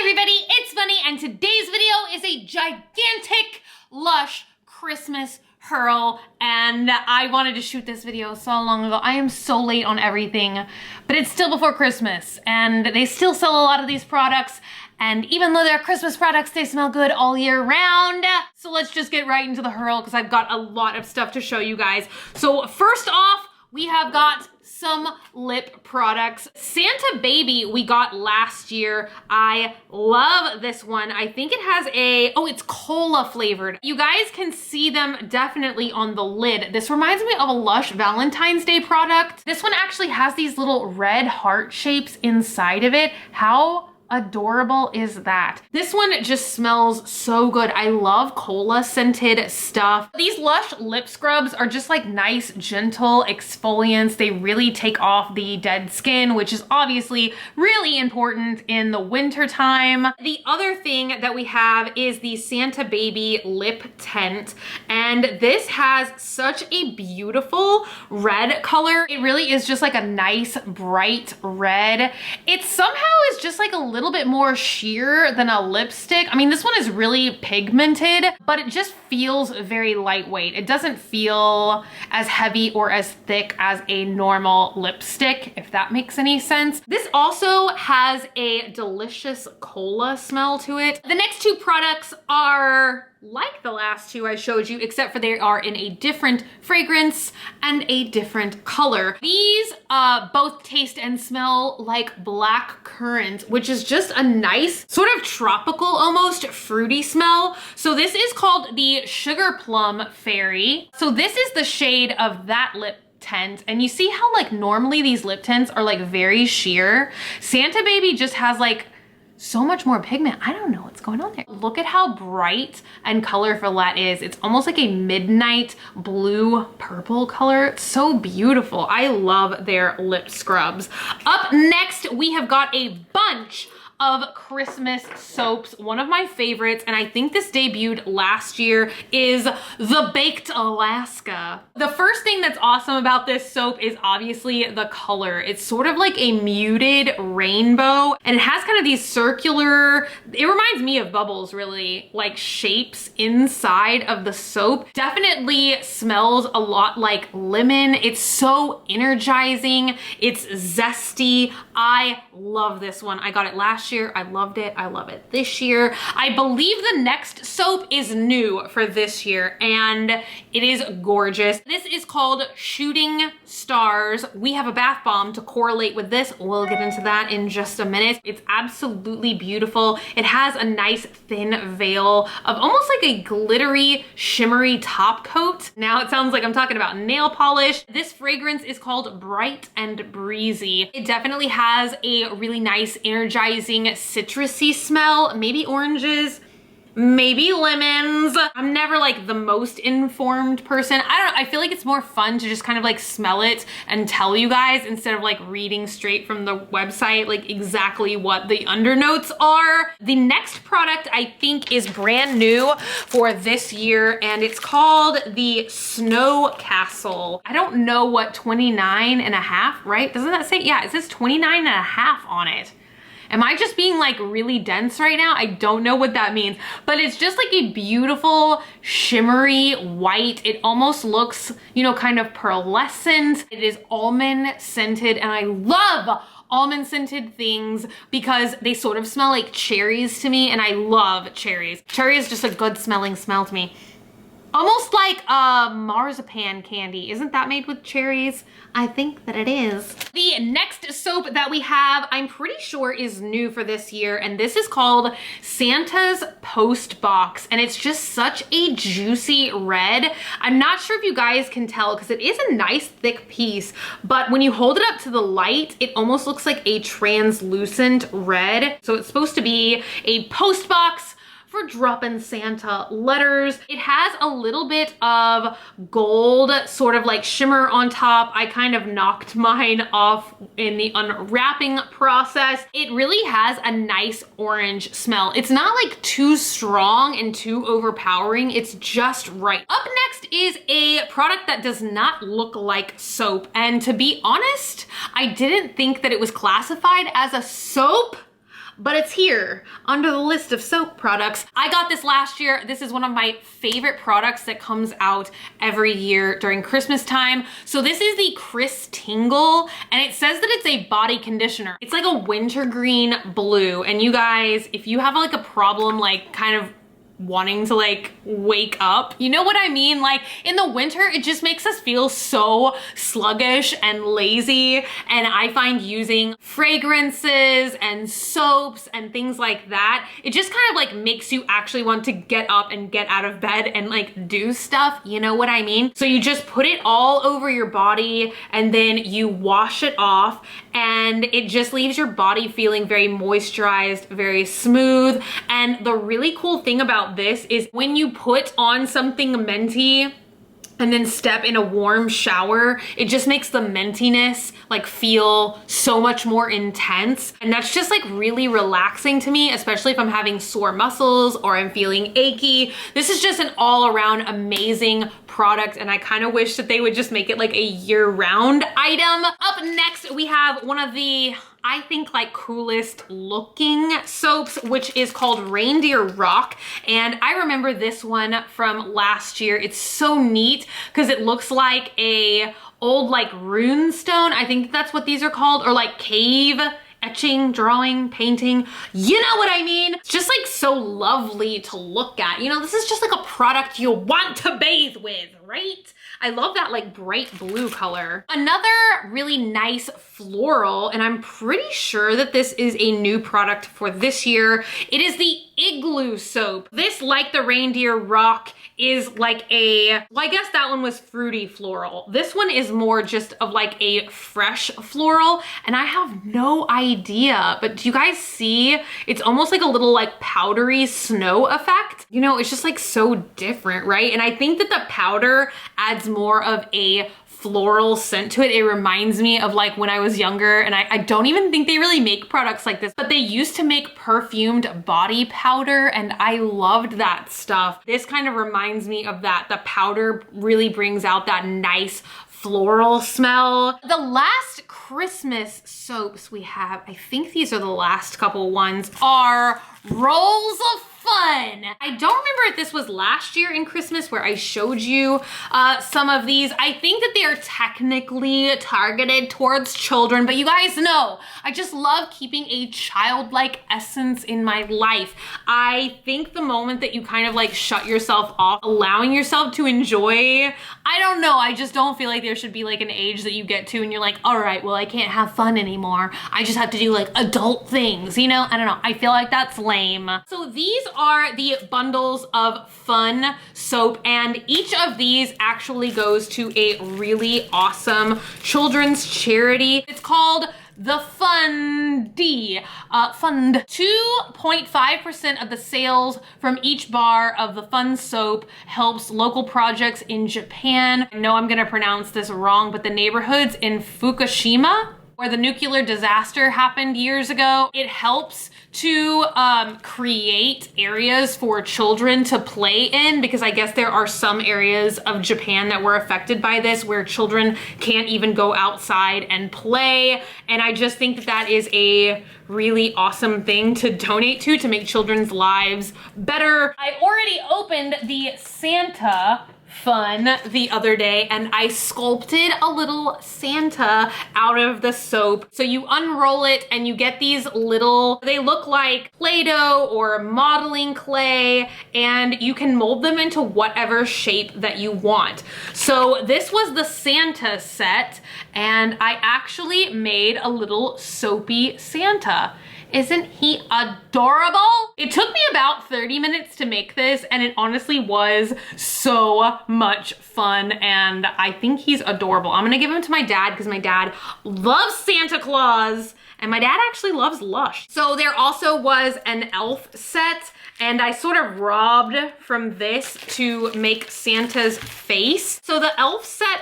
everybody, it's Bunny, and today's video is a gigantic Lush Christmas haul, and I wanted to shoot this video so long ago. I am so late on everything, but it's still before Christmas, and they still sell a lot of these products, and even though they're Christmas products, they smell good all year round. So let's just get right into the haul, because I've got a lot of stuff to show you guys. So first off, we have got some lip products. Santa Baby we got last year. I love this one. I think it has it's cola flavored. You guys can see them definitely on the lid. This reminds me of a Lush Valentine's Day product. This one actually has these little red heart shapes inside of it. How adorable is that? This one just smells so good. I love cola scented stuff. These Lush lip scrubs are just like nice, gentle exfoliants. They really take off the dead skin, which is obviously really important in the winter time. The other thing that we have is the Santa Baby lip tint, and this has such a beautiful red color. It really is just like a nice bright red. It somehow is just like a little bit more sheer than a lipstick. I mean, this one is really pigmented, but it just feels very lightweight. It doesn't feel as heavy or as thick as a normal lipstick, if that makes any sense. This also has a delicious cola smell to it. The next two products are like the last two I showed you, except for they are in a different fragrance and a different color. These both taste and smell like black currant, which is just a nice sort of tropical, almost fruity smell. So this is called the Sugarplum Fairy. So this is the shade of that lip tint, and you see how like normally these lip tints are like very sheer. Santa Baby just has like so much more pigment. I don't know what's going on there. Look at how bright and colorful that is. It's almost like a midnight blue purple color. It's so beautiful. I love their lip scrubs. Up next, we have got a bunch of Christmas soaps. One of my favorites, and I think this debuted last year, is the Baked Alaska. The first thing that's awesome about this soap is obviously the color. It's sort of like a muted rainbow, and it has kind of these circular, it reminds me of bubbles really, like shapes inside of the soap. Definitely smells a lot like lemon. It's so energizing. It's zesty. I love this one. I got it last year. I loved it. I love it this year. I believe the next soap is new for this year, and it is gorgeous. This is called Shooting Stars. We have a bath bomb to correlate with this. We'll get into that in just a minute. It's absolutely beautiful. It has a nice thin veil of almost like a glittery, shimmery top coat. Now it sounds like I'm talking about nail polish. This fragrance is called Bright and Breezy. It definitely has a really nice, energizing, citrusy smell, maybe oranges, maybe lemons. I'm never like the most informed person. I don't know, I feel like it's more fun to just kind of like smell it and tell you guys instead of like reading straight from the website like exactly what the undernotes are. The next product I think is brand new for this year, and it's called the Snow Castle. I don't know what 29 and a half, right? Doesn't that say? Yeah, it says 29 and a half on it. Am I just being like really dense right now? I don't know what that means, but it's just like a beautiful shimmery white. It almost looks, you know, kind of pearlescent. It is almond scented, and I love almond scented things because they sort of smell like cherries to me, and I love cherries. Cherry is just a good smelling smell to me. Almost like marzipan candy. Isn't that made with cherries? I think that it is. The next soap that we have, I'm pretty sure is new for this year, and this is called Santa's Post Box, and it's just such a juicy red. I'm not sure if you guys can tell because it is a nice thick piece, but when you hold it up to the light, it almost looks like a translucent red. So it's supposed to be a post box for dropping Santa letters. It has a little bit of gold sort of like shimmer on top. I kind of knocked mine off in the unwrapping process. It really has a nice orange smell. It's not like too strong and too overpowering. It's just right. Up next is a product that does not look like soap. And to be honest, I didn't think that it was classified as a soap but it's here under the list of soap products. I got this last year. This is one of my favorite products that comes out every year during Christmas time. So this is the Tingle, and it says that it's a body conditioner. It's like a wintergreen blue, and you guys, if you have like a problem like kind of wanting to like wake up, you know what I mean? Like in the winter, it just makes us feel so sluggish and lazy. And I find using fragrances and soaps and things like that, it just kind of like makes you actually want to get up and get out of bed and like do stuff. You know what I mean? So you just put it all over your body and then you wash it off, and it just leaves your body feeling very moisturized, very smooth. And the really cool thing about this is when you put on something minty and then step in a warm shower, it just makes the mintiness like feel so much more intense. And that's just like really relaxing to me, especially if I'm having sore muscles or I'm feeling achy. This is just an all around amazing product, and I kind of wish that they would just make it like a year-round item. Up next, we have one of the, I think, like coolest looking soaps, which is called Reindeer Rock. And I remember this one from last year. It's so neat because it looks like a old like rune stone. I think that's what these are called, or like cave etching, drawing, painting. You know what I mean? It's just like so lovely to look at. You know, this is just like a product you want to bathe with, right? I love that like bright blue color. Another really nice floral, and I'm pretty sure that this is a new product for this year. It is the Igloo Soap. This, like the Reindeer Rock, is like a, well, I guess that one was fruity floral. This one is more just of like a fresh floral, and I have no idea, but do you guys see? It's almost like a little like powdery snow effect. You know, it's just like so different, right? And I think that the powder adds more of a floral scent to it. It reminds me of like when I was younger, and I don't even think they really make products like this, but they used to make perfumed body powder, and I loved that stuff. This kind of reminds me of that. The powder really brings out that nice floral smell. The last Christmas soaps we have, I think these are the last couple ones, are Rolls of Fun. I don't remember if this was last year in Christmas where I showed you some of these. I think that they are technically targeted towards children, but you guys know, I just love keeping a childlike essence in my life. I think the moment that you kind of like shut yourself off, allowing yourself to enjoy, I don't know, I just don't feel like there should be like an age that you get to and you're like, all right, well, I can't have fun anymore. I just have to do like adult things, you know? I don't know, I feel like that's lame. So these are the bundles of fun soap, and each of these actually goes to a really awesome children's charity. It's called the Fund. 2.5% of the sales from each bar of the Fun soap helps local projects in Japan. I know I'm gonna pronounce this wrong, but the neighborhoods in Fukushima, where the nuclear disaster happened years ago, it helps to create areas for children to play in, because I guess there are some areas of Japan that were affected by this where children can't even go outside and play. And I just think that that is a really awesome thing to donate to make children's lives better. I already opened the Santa Fun the other day, and I sculpted a little Santa out of the soap. So you unroll it and you get these little, they look like Play-Doh or modeling clay, and you can mold them into whatever shape that you want. So this was the Santa set, and I actually made a little soapy Santa. Isn't he adorable? It took me about 30 minutes to make this, and it honestly was so much fun, and I think he's adorable. I'm gonna give him to my dad because my dad loves Santa Claus, and my dad actually loves Lush. So there also was an elf set, and I sort of robbed from this to make Santa's face. So the elf set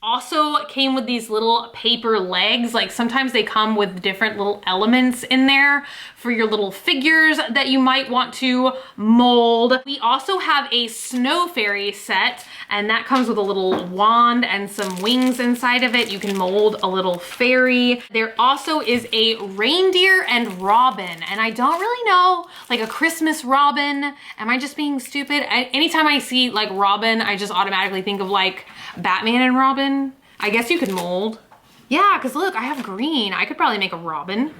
Also came with these little paper legs. Like sometimes they come with different little elements in there for your little figures that you might want to mold. We also have a Snow Fairy set, and that comes with a little wand and some wings inside of it. You can mold a little fairy. There also is a reindeer and robin, and I don't really know, like a Christmas robin. Am I just being stupid? Anytime I see like robin, I just automatically think of like Batman and Robin. I guess you could mold. Yeah, because look, I have green. I could probably make a robin.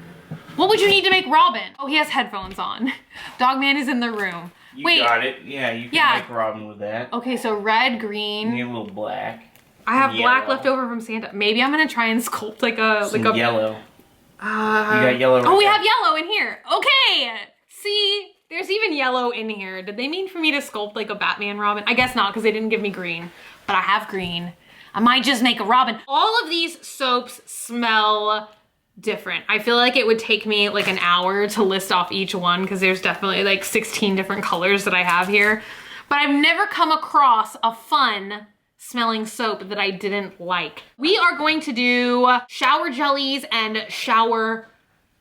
What would you need to make Robin? Oh, he has headphones on. Dogman is in the room. You got it. Yeah, you can make Robin with that. Okay, so red, green. You need a little black. I have black left over from Santa. Maybe I'm gonna try and sculpt like a yellow. You got yellow. Oh, we have yellow in here. Okay. See, there's even yellow in here. Did they mean for me to sculpt like a Batman Robin? I guess not, because they didn't give me green. But I have green. I might just make a robin. All of these soaps smell different. I feel like it would take me like an hour to list off each one because there's definitely like 16 different colors that I have here. But I've never come across a fun smelling soap that I didn't like. We are going to do shower jellies and shower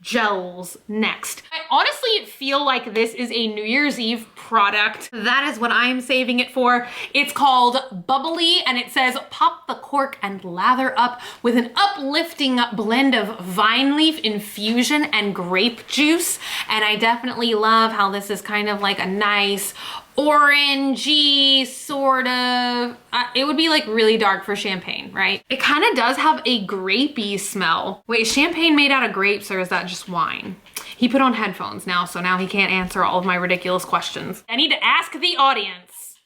gels next. I honestly feel like this is a New Year's Eve product. That is what I'm saving it for. It's called Bubbly, and it says pop the cork and lather up with an uplifting blend of vine leaf infusion and grape juice. And I definitely love how this is kind of like a nice orangey sort of, it would be like really dark for champagne, right? It kind of does have a grapey smell. Wait, is champagne made out of grapes or is that just wine? He put on headphones now, so now he can't answer all of my ridiculous questions. I need to ask the audience,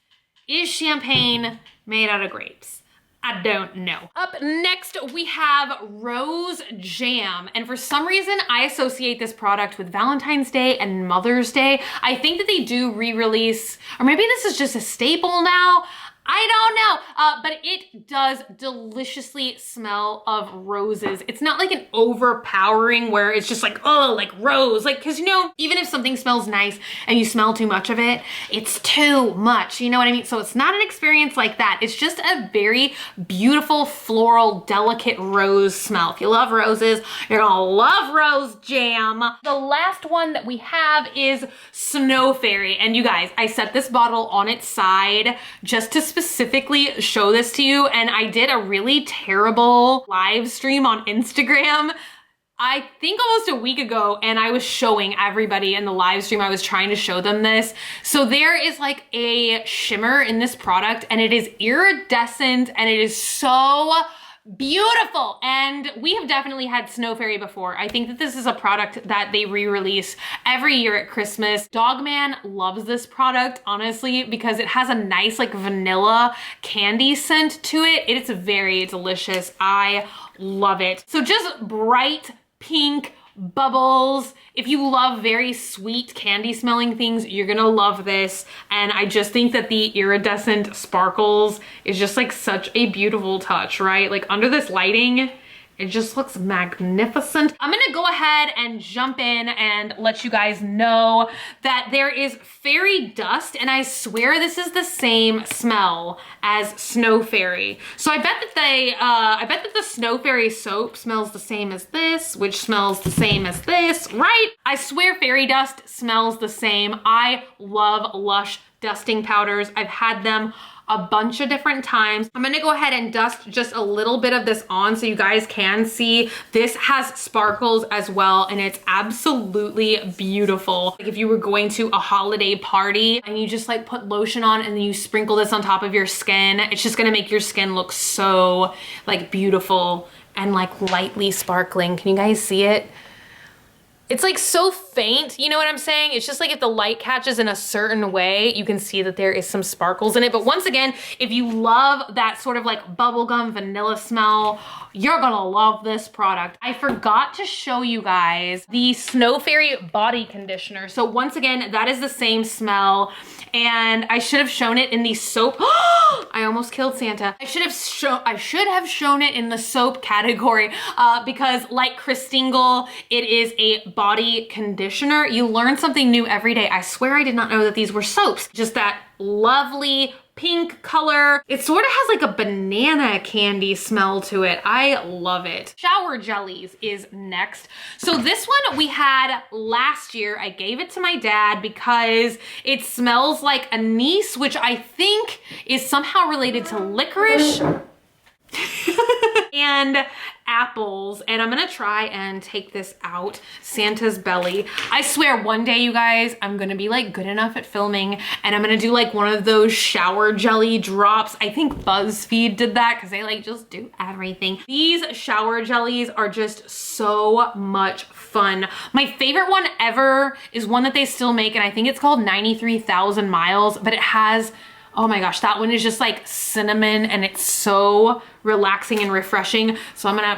is champagne made out of grapes? I don't know. Up next, we have Rose Jam. And for some reason, I associate this product with Valentine's Day and Mother's Day. I think that they do re-release, or maybe this is just a staple now. I don't know, but it does deliciously smell of roses. It's not like an overpowering where it's just like, oh, like rose. Like, cause you know, even if something smells nice and you smell too much of it, it's too much, you know what I mean? So it's not an experience like that. It's just a very beautiful, floral, delicate rose smell. If you love roses, you're gonna love Rose Jam. The last one that we have is Snow Fairy. And you guys, I set this bottle on its side just to specifically show this to you, and I did a really terrible live stream on Instagram, I think almost a week ago, and I was showing everybody in the live stream, I was trying to show them this. So there is like a shimmer in this product, and it is iridescent, and it is so beautiful. And we have definitely had Snow Fairy before. I think that this is a product that they re-release every year at Christmas. Dogman loves this product, honestly, because it has a nice like vanilla candy scent to it. It's very delicious. I love it. So just bright pink bubbles. If you love very sweet candy smelling things, you're gonna love this. And I just think that the iridescent sparkles is just like such a beautiful touch, right? Like under this lighting, it just looks magnificent. I'm gonna go ahead and jump in and let you guys know that there is fairy dust, and I swear this is the same smell as Snow Fairy. So I bet that the Snow Fairy soap smells the same as this, which smells the same as this, right? I swear fairy dust smells the same. I love Lush dusting powders. I've had them a bunch of different times. I'm gonna go ahead and dust just a little bit of this on so you guys can see. This has sparkles as well, and it's absolutely beautiful. Like if you were going to a holiday party and you just like put lotion on and then you sprinkle this on top of your skin, it's just gonna make your skin look so like beautiful and like lightly sparkling. Can you guys see it? It's like so faint, you know what I'm saying? It's just like if the light catches in a certain way, you can see that there is some sparkles in it. But once again, if you love that sort of like bubblegum vanilla smell, you're gonna love this product. I forgot to show you guys the Snow Fairy body conditioner. So once again, that is the same smell. And I should have shown it in the soap. I almost killed Santa. I should have shown it in the soap category because like Tingle, it is a body conditioner. conditioner. You learn something new every day. I swear I did not know that these were soaps. Just that lovely pink color. It sort of has like a banana candy smell to it. I love it. Shower Jellies is next. So this one we had last year. I gave it to my dad because it smells like anise, which I think is somehow related to licorice and apples. And I'm gonna try and take this out. Santa's belly. I swear one day, you guys, I'm gonna be like good enough at filming and I'm gonna do like one of those shower jelly drops. I think BuzzFeed did that because they like just do everything. These shower jellies are just so much fun. My favorite one ever is one that they still make, and I think it's called 93,000 miles, but it has, oh my gosh, that one is just like cinnamon and it's so relaxing and refreshing. So I'm gonna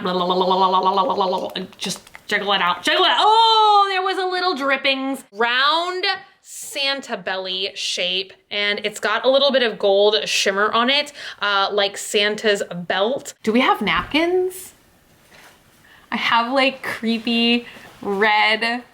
just jiggle it out, jiggle it out. Oh, there was a little drippings. Round Santa belly shape, and it's got a little bit of gold shimmer on it, like Santa's belt. Do we have napkins? I have like creepy red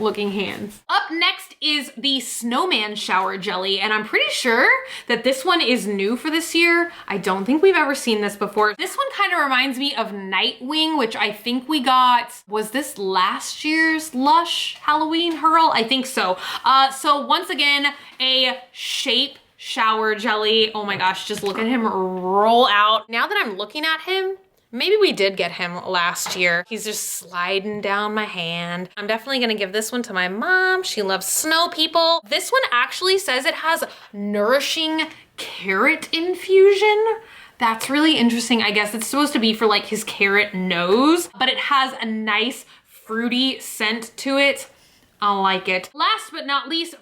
looking hands. Up next is the Snowman shower jelly, and I'm pretty sure that this one is new for this year. I don't think we've ever seen this before. This one kind of reminds me of Nightwing, which I think we got, was this last year's Lush Halloween Hurl? I think so. So once again, a shape shower jelly. Oh my gosh, just look at him roll out. Now that I'm looking at him, maybe we did get him last year. He's just sliding down my hand. I'm definitely gonna give this one to my mom. She loves snow people. This one actually says it has nourishing carrot infusion. That's really interesting. I guess it's supposed to be for like his carrot nose, but it has a nice fruity scent to it. I like it. Last but not least,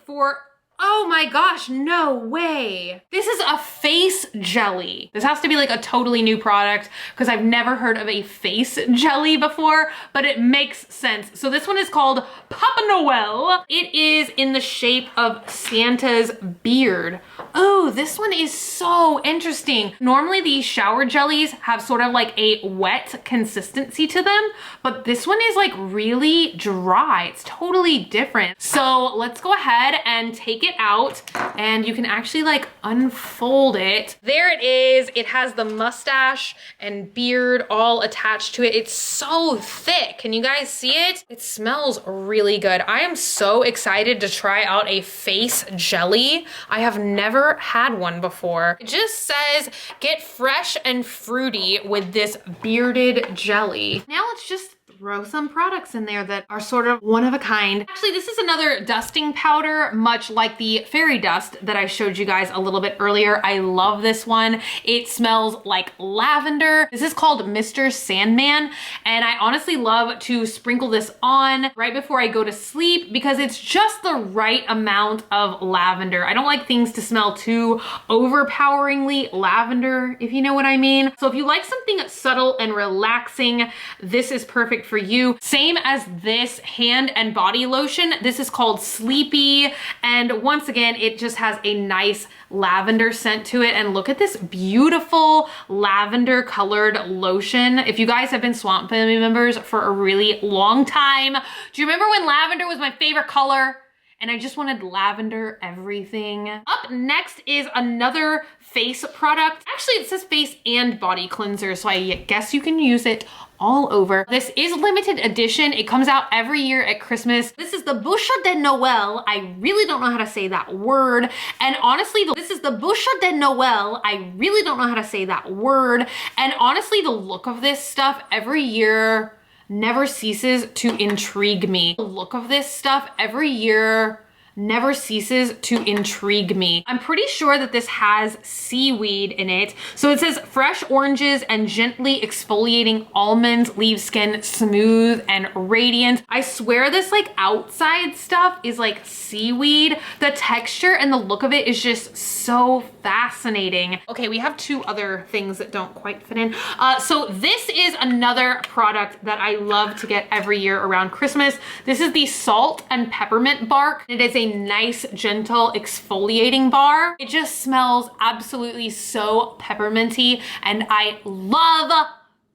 oh my gosh, no way. This is a face jelly. This has to be like a totally new product because I've never heard of a face jelly before, but it makes sense. So this one is called Papa Noel. It is in the shape of Santa's beard. Oh, this one is so interesting. Normally these shower jellies have sort of like a wet consistency to them, but this one is like really dry. It's totally different. So let's go ahead and take it out, and you can actually like unfold it. There it is. It has the mustache and beard all attached to it. It's so thick. Can you guys see it? It smells really good. I am so excited to try out a face jelly. I have never had one before. It just says get fresh and fruity with this bearded jelly. Now let's just throw some products in there that are sort of one of a kind. Actually, this is another dusting powder, much like the fairy dust that I showed you guys a little bit earlier. I love this one. It smells like lavender. This is called Mr. Sandman, and I honestly love to sprinkle this on right before I go to sleep because it's just the right amount of lavender. I don't like things to smell too overpoweringly lavender, if you know what I mean. So if you like something subtle and relaxing, this is perfect for you. Same as this hand and body lotion. This is called Sleepy, and once again, it just has a nice lavender scent to it. And look at this beautiful lavender colored lotion. If you guys have been Swamp Family members for a really long time, do you remember when lavender was my favorite color? And I just wanted lavender everything. Up next is another face product. Actually, it says face and body cleanser, so I guess you can use it all over. This is limited edition. It comes out every year at Christmas. This is the Bouche de Noel. I really don't know how to say that word. And honestly, this is the Bouche de Noel. I really don't know how to say that word. And honestly, the look of this stuff every year never ceases to intrigue me. The look of this stuff every year never ceases to intrigue me. I'm pretty sure that this has seaweed in it. So it says fresh oranges and gently exfoliating almonds leave skin smooth and radiant. I swear this like outside stuff is like seaweed. The texture and the look of it is just so fascinating. Okay, we have two other things that don't quite fit in. So this is another product that I love to get every year around Christmas. This is the Salt and Peppermint Bark. It is a nice, gentle exfoliating bar. It just smells absolutely so pepperminty, and I love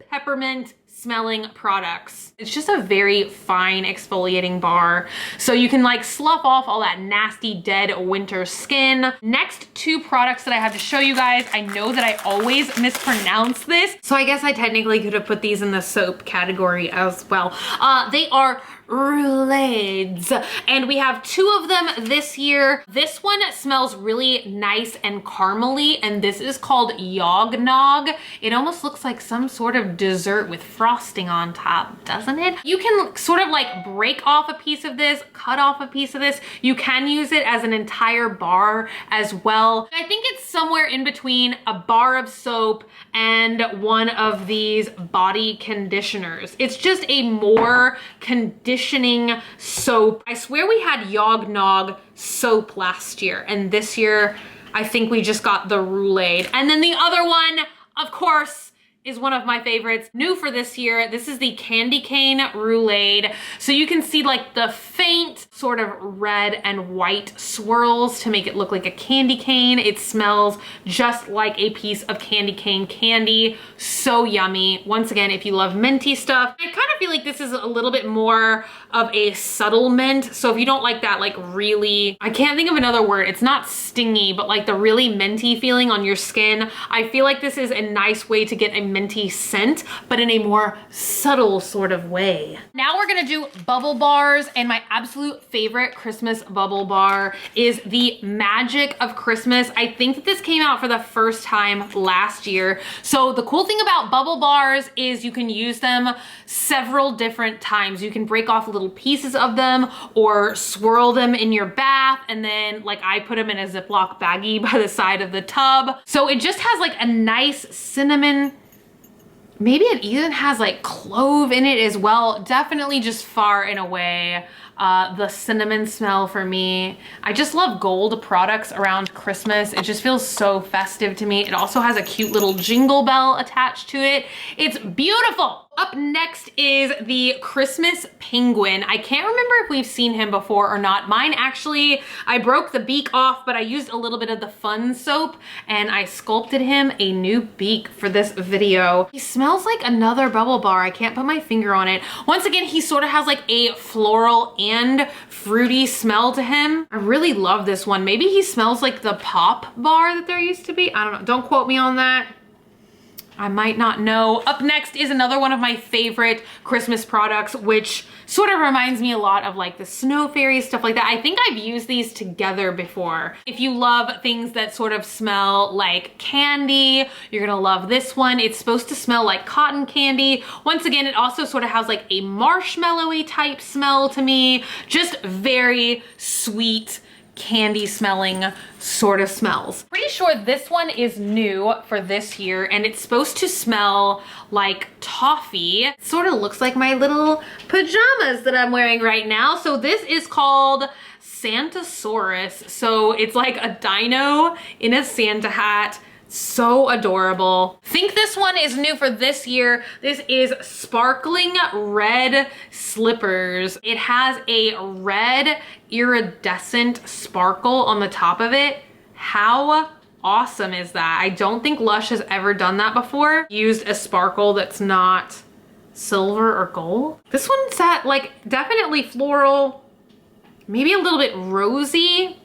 peppermint smelling products. It's just a very fine exfoliating bar. So you can like slough off all that nasty dead winter skin. Next two products that I have to show you guys. I know that I always mispronounce this, so I guess I technically could have put these in the soap category as well. They are roulades, and we have two of them this year. This one smells really nice and caramely, and this is called Yog Nog. It almost looks like some sort of dessert with frosting on top, doesn't it? You can sort of like break off a piece of this, cut off a piece of this. You can use it as an entire bar as well. I think it's somewhere in between a bar of soap and one of these body conditioners. It's just a more conditioning soap. I swear we had Yog Nog soap last year, and this year I think we just got the roulade. And then the other one, of course, is one of my favorites, new for this year. This is the candy cane roulade. So you can see like the faint sort of red and white swirls to make it look like a candy cane. It smells just like a piece of candy cane candy. So yummy. Once again, if you love minty stuff, I kind of feel like this is a little bit more of a subtle mint. So if you don't like that, like really, I can't think of another word. It's not stingy, but like the really minty feeling on your skin. I feel like this is a nice way to get a minty scent, but in a more subtle sort of way. Now we're gonna do bubble bars, and my absolute favorite Christmas bubble bar is the Magic of Christmas. I think that this came out for the first time last year. So the cool thing about bubble bars is you can use them several different times. You can break off little pieces of them or swirl them in your bath, and then like I put them in a Ziploc baggie by the side of the tub. So it just has like a nice cinnamon, maybe it even has like clove in it as well. Definitely just far and away the cinnamon smell for me. I just love gold products around Christmas. It just feels so festive to me. It also has a cute little jingle bell attached to it. It's beautiful. Up next is the Christmas penguin. I can't remember if we've seen him before or not. Mine actually, I broke the beak off, but I used a little bit of the Fun soap and I sculpted him a new beak for this video. He smells like another bubble bar. I can't put my finger on it. Once again, he sort of has like a floral and fruity smell to him. I really love this one. Maybe he smells like the pop bar that there used to be. I don't know. Don't quote me on that. I might not know. Up next is another one of my favorite Christmas products, which sort of reminds me a lot of like the Snow Fairy, stuff like that. I think I've used these together before. If you love things that sort of smell like candy, you're gonna love this one. It's supposed to smell like cotton candy. Once again, it also sort of has like a marshmallowy type smell to me. Just very sweet, candy smelling sort of smells. Pretty sure this one is new for this year, and it's supposed to smell like toffee. It sort of looks like my little pajamas that I'm wearing right now. So this is called Santasaurus. So it's like a dino in a Santa hat. So adorable. Think this one is new for this year. This is sparkling red slippers. It has a red iridescent sparkle on the top of it. How awesome is that? I don't think Lush has ever done that before. Used a sparkle that's not silver or gold. This one's at like definitely floral, maybe a little bit rosy.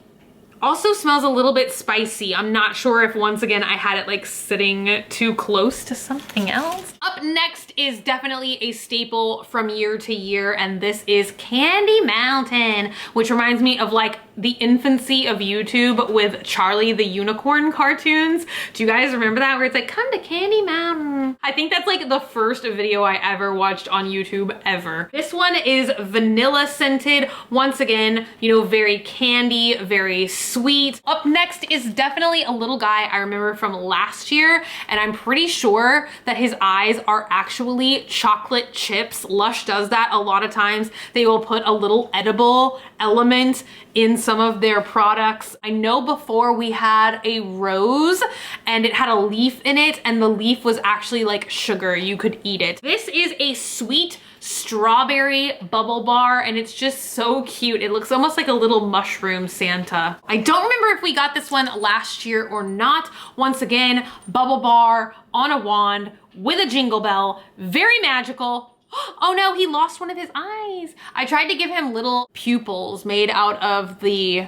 Also smells a little bit spicy. I'm not sure if once again I had it like sitting too close to something else. Up next is definitely a staple from year to year, and this is Candy Mountain, which reminds me of like the infancy of YouTube with Charlie the Unicorn cartoons. Do you guys remember that? Where it's like, come to Candy Mountain. I think that's like the first video I ever watched on YouTube ever. This one is vanilla scented. Once again, you know, very candy, very sweet. Up next is definitely a little guy I remember from last year, and I'm pretty sure that his eyes are actually chocolate chips. Lush does that a lot of times. They will put a little edible element in some of their products. I know before we had a rose and it had a leaf in it, and the leaf was actually like sugar. You could eat it. This is a sweet strawberry bubble bar, and it's just so cute. It looks almost like a little mushroom Santa. I don't remember if we got this one last year or not. Once again, bubble bar on a wand with a jingle bell, very magical. Oh no, he lost one of his eyes. I tried to give him little pupils made out of the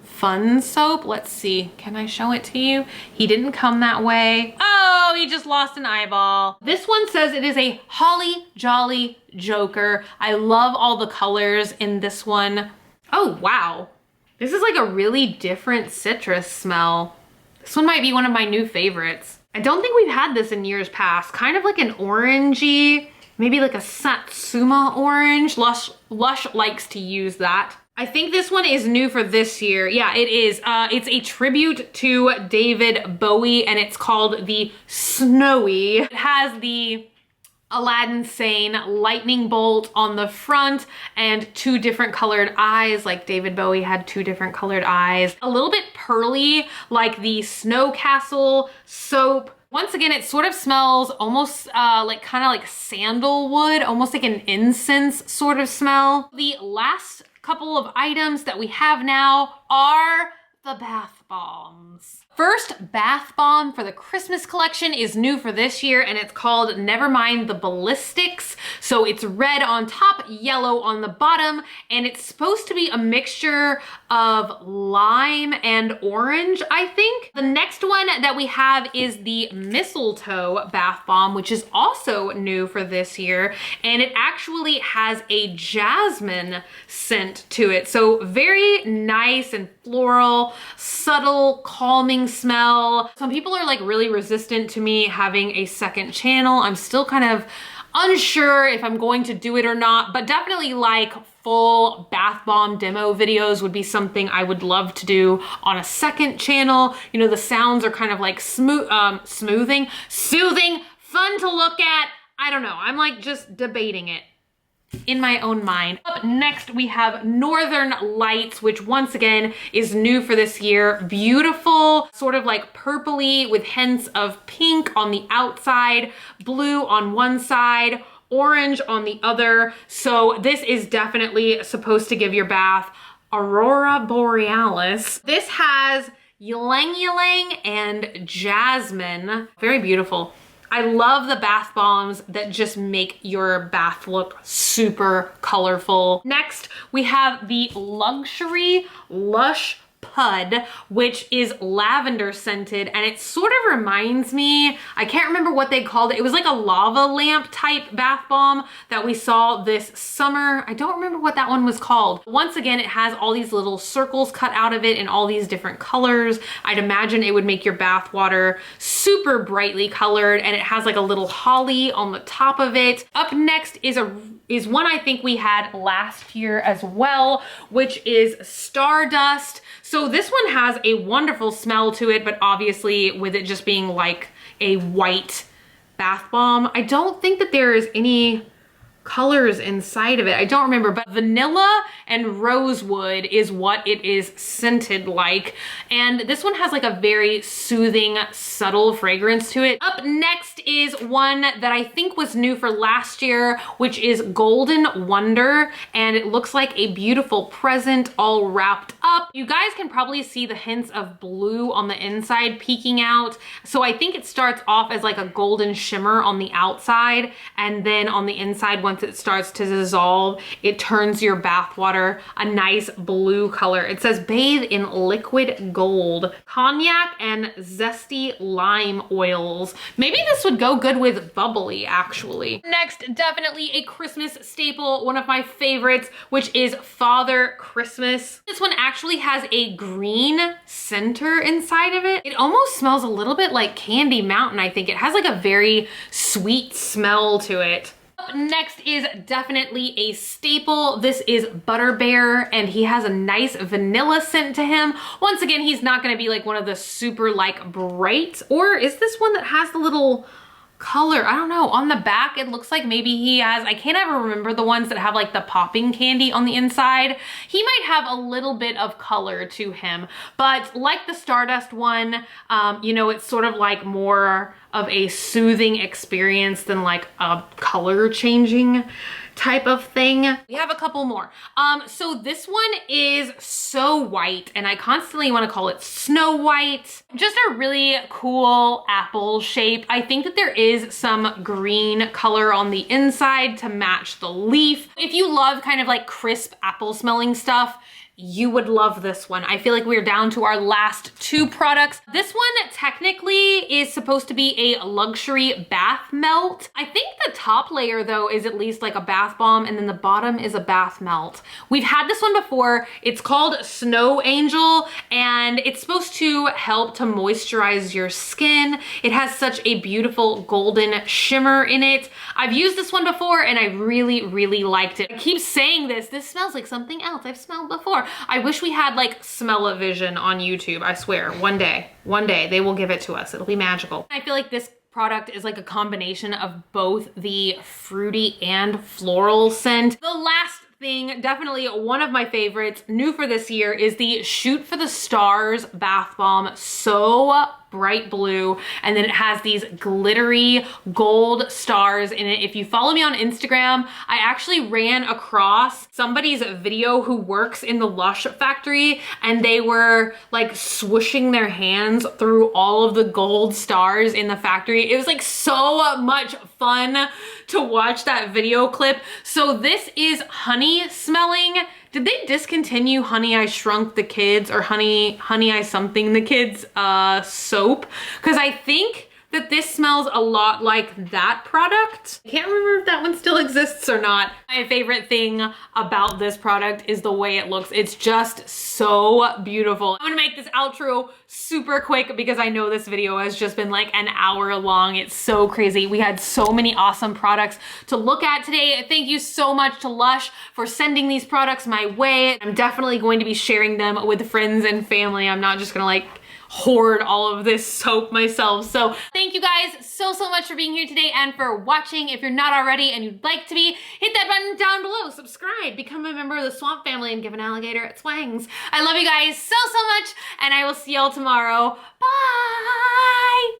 Fun soap. Let's see, can I show it to you? He didn't come that way. Oh, he just lost an eyeball. This one says it is a Holly Jolly Joker. I love all the colors in this one. Oh, wow. This is like a really different citrus smell. This one might be one of my new favorites. I don't think we've had this in years past. Kind of like an orangey, maybe like a Satsuma orange. Lush likes to use that. I think this one is new for this year. Yeah, it is. It's a tribute to David Bowie, and it's called the Snowy. It has the Aladdin Sane lightning bolt on the front and 2 different colored eyes, like David Bowie had 2 different colored eyes. A little bit pearly, like the Snow Castle soap. Once again, it sort of smells almost like kind of like sandalwood, almost like an incense sort of smell. The last couple of items that we have now are the bath bombs. First bath bomb for the Christmas collection is new for this year, and it's called Nevermind the Ballistics. So it's red on top, yellow on the bottom, and it's supposed to be a mixture of lime and orange, I think. The next one that we have is the Mistletoe bath bomb, which is also new for this year, and it actually has a jasmine scent to it. So very nice and floral, subtle, calming smell. Some people are like really resistant to me having a second channel. I'm still kind of unsure if I'm going to do it or not, but definitely like full bath bomb demo videos would be something I would love to do on a second channel. You know, the sounds are kind of like soothing, fun to look at. I don't know, I'm like just debating it in my own mind. Up next, we have Northern Lights, which once again is new for this year. Beautiful, sort of like purpley with hints of pink on the outside, blue on one side, orange on the other. So this is definitely supposed to give your bath Aurora Borealis. This has ylang ylang and jasmine. Very beautiful. I love the bath bombs that just make your bath look super colorful. Next, we have the Luxury Lush Pud, which is lavender scented, and it sort of reminds me, I can't remember what they called it. It was like a lava lamp type bath bomb that we saw this summer. I don't remember what that one was called. Once again, it has all these little circles cut out of it in all these different colors. I'd imagine it would make your bath water super brightly colored, and it has like a little holly on the top of it. Up next is one I think we had last year as well, which is Stardust. So this one has a wonderful smell to it, but obviously with it just being like a white bath bomb, I don't think that there is any colors inside of it. I don't remember, but vanilla and rosewood is what it is scented like. And this one has like a very soothing, subtle fragrance to it. Up next is one that I think was new for last year, which is Golden Wonder. And it looks like a beautiful present all wrapped up. You guys can probably see the hints of blue on the inside peeking out. So I think it starts off as like a golden shimmer on the outside, and then on the inside, once it starts to dissolve, it turns your bath water a nice blue color. It says bathe in liquid gold, cognac and zesty lime oils. Maybe this would go good with Bubbly, actually. Next, definitely a Christmas staple, one of my favorites, which is Father Christmas. This one actually has a green center inside of it. It almost smells a little bit like Candy Mountain, I think. It has like a very sweet smell to it. Up next is definitely a staple. This is Butter Bear, and he has a nice vanilla scent to him. Once again, he's not gonna be like one of the super like bright, or is this one that has the little color? I don't know. On the back, it looks like maybe he has, I can't ever remember the ones that have like the popping candy on the inside. He might have a little bit of color to him, but like the Stardust one, you know, it's sort of like more of a soothing experience than like a color changing type of thing. We have a couple more. So this one is So White, and I constantly want to call it Snow White. Just a really cool apple shape. I think that there is some green color on the inside to match the leaf. If you love kind of like crisp apple smelling stuff, you would love this one. I feel like we're down to our last 2 products. This one technically is supposed to be a luxury bath melt. I think the top layer though is at least like a bath bomb, and then the bottom is a bath melt. We've had this one before. It's called Snow Angel, and it's supposed to help to moisturize your skin. It has such a beautiful golden shimmer in it. I've used this one before and I really, really liked it. I keep saying this smells like something else I've smelled before. I wish we had like smell-o-vision on YouTube. I swear, one day they will give it to us. It'll be magical. I feel like this product is like a combination of both the fruity and floral scent. The last thing, definitely one of my favorites, new for this year, is the Shoot for the Stars Bath Bomb. So bright blue, and then it has these glittery gold stars in it. If you follow me on Instagram, I actually ran across somebody's video who works in the Lush factory, and they were like swooshing their hands through all of the gold stars in the factory. It was like so much fun to watch that video clip. So this is honey smelling. Did they discontinue Honey I Shrunk the Kids or Honey I Something the Kids soap? Because I think that this smells a lot like that product. I can't remember if that one still exists or not. My favorite thing about this product is the way it looks. It's just so beautiful. I'm gonna make this outro super quick because I know this video has just been like an hour long. It's so crazy. We had so many awesome products to look at today. Thank you so much to Lush for sending these products my way. I'm definitely going to be sharing them with friends and family. I'm not just gonna like hoard all of this soap myself. So thank you guys so much for being here today and for watching. If you're not already and you'd like to be, hit that button down below, subscribe, become a member of the Swamp Family, and give an alligator its wings. I love you guys so much, and I will see y'all tomorrow. Bye!